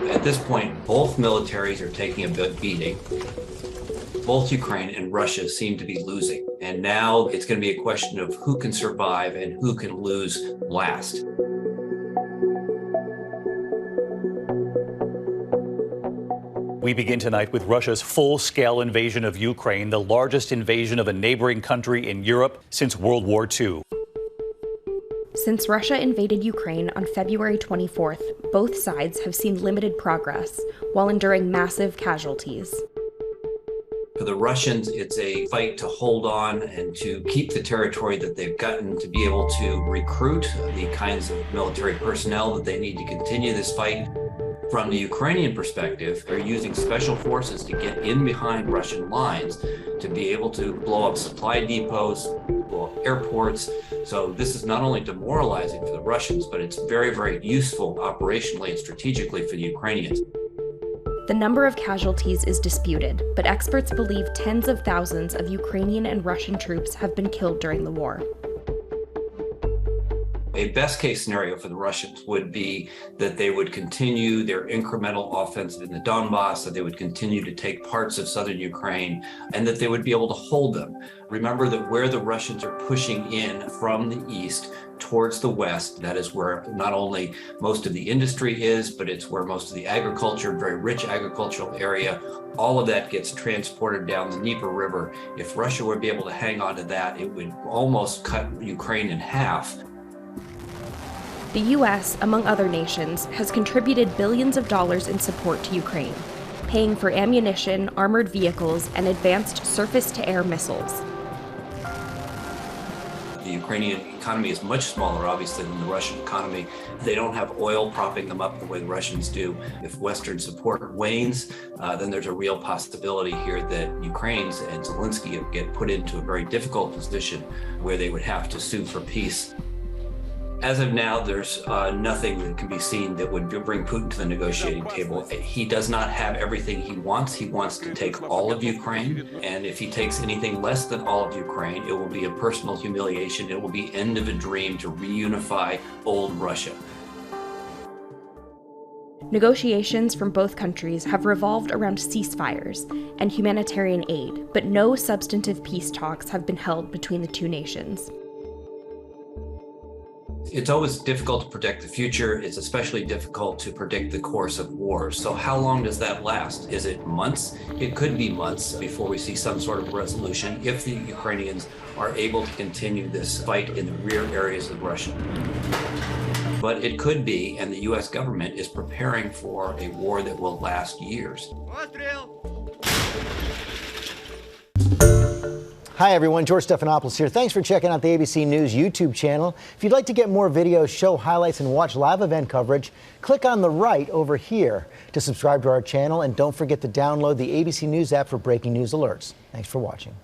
At this point, both militaries are taking a bit beating. Both Ukraine and Russia seem to be losing. And now it's going to be a question of who can survive and who can lose last. We begin tonight with Russia's full-scale invasion of Ukraine, the largest invasion of a neighboring country in Europe since World War II. Since Russia invaded Ukraine on February 24th, both sides have seen limited progress while enduring massive casualties. For the Russians, it's a fight to hold on and to keep the territory that they've gotten, to be able to recruit the kinds of military personnel that they need to continue this fight. From the Ukrainian perspective, they're using special forces to get in behind Russian lines to be able to blow up supply depots, blow up airports. So this is not only demoralizing for the Russians, but it's very, very useful operationally and strategically for the Ukrainians. The number of casualties is disputed, but experts believe tens of thousands of Ukrainian and Russian troops have been killed during the war. A best case scenario for the Russians would be that they would continue their incremental offensive in the Donbass, that they would continue to take parts of southern Ukraine, and that they would be able to hold them. Remember that where the Russians are pushing in from the east towards the west, that is where not only most of the industry is, but it's where most of the agriculture, very rich agricultural area, all of that gets transported down the Dnieper River. If Russia would be able to hang on to that, it would almost cut Ukraine in half. The U.S., among other nations, has contributed billions of dollars in support to Ukraine, paying for ammunition, armored vehicles, and advanced surface-to-air missiles. The Ukrainian economy is much smaller, obviously, than the Russian economy. They don't have oil propping them up the way the Russians do. If Western support wanes, then there's a real possibility here that Ukraine's and Zelensky get put into a very difficult position where they would have to sue for peace. As of now, there's nothing that can be seen that would bring Putin to the negotiating table. He does not have everything he wants. He wants to take all of Ukraine. And if he takes anything less than all of Ukraine, it will be a personal humiliation. It will be end of a dream to reunify old Russia. Negotiations from both countries have revolved around ceasefires and humanitarian aid, but no substantive peace talks have been held between the two nations. It's always difficult to predict the future. It's especially difficult to predict the course of wars. So how long does that last? Is it months? It could be months before we see some sort of resolution if the Ukrainians are able to continue this fight in the rear areas of Russia. But it could be, and the U.S. government is preparing for a war that will last years. Hi everyone, George Stephanopoulos here. Thanks for checking out the ABC News YouTube channel. If you'd like to get more videos, show highlights, and watch live event coverage, click on the right over here to subscribe to our channel, and don't forget to download the ABC News app for breaking news alerts. Thanks for watching.